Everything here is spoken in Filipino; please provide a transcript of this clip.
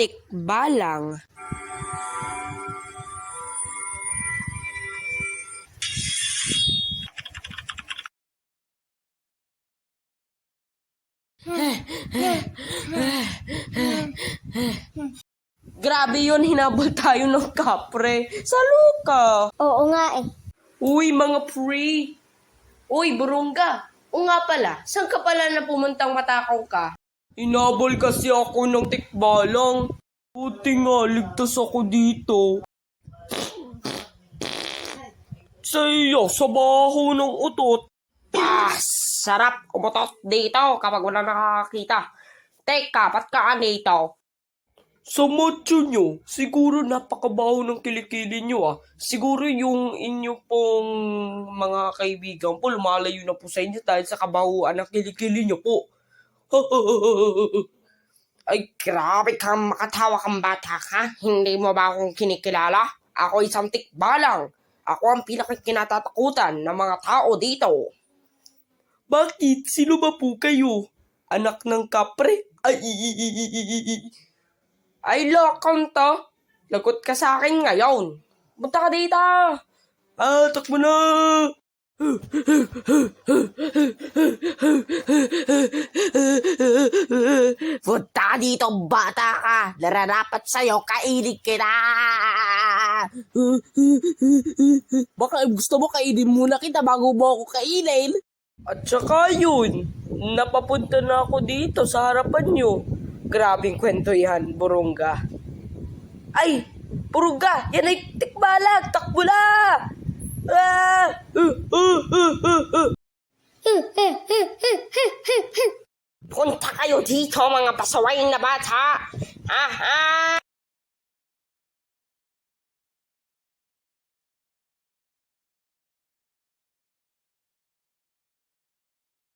tikbalang. Grabe yun, hinabol tayo ng kapre. Salo ka. Oo nga eh. Uy, mga pre. Uy, burungga. O nga pala, saan ka pala na pumuntang matakaw ka? Hinabol kasi ako ng tikbalang. Buti nga, ligtas ako dito. Sa iyo, sa baho ng utot. Ah, sarap umutot dito kapag wala nakakakita. Teka, ba't ka dito? Sa macho nyo, siguro napakabaho ng kilikili nyo ah. Siguro yung inyo pong mga kaibigan po, lumalayo na po sa inyo dahil sa kabahuan ng kilikili nyo po. Ay, grabe kang makatawa kang bata ka. Hindi mo ba akong kinikilala? Ako isang tikbalang. Ako ang pinakakinatatakutan ng mga tao dito. Bakit? Sino ba po kayo? Anak ng kapre? Ay, lokong to. Lagot ka sa akin ngayon. Punta ka dito. Takbo na. Punta ka dito, bata ka. Nararapat sa'yo, kainin kita. Baka gusto mo kainin muna kita bago mo ako kainin. At saka yun, napapunta na ako dito sa harapan nyo. Grabing kwento yan, burungga. Ay, burungga, yan ay tikbalag, takbo na! Punta kayo dito mga pasaway na bata.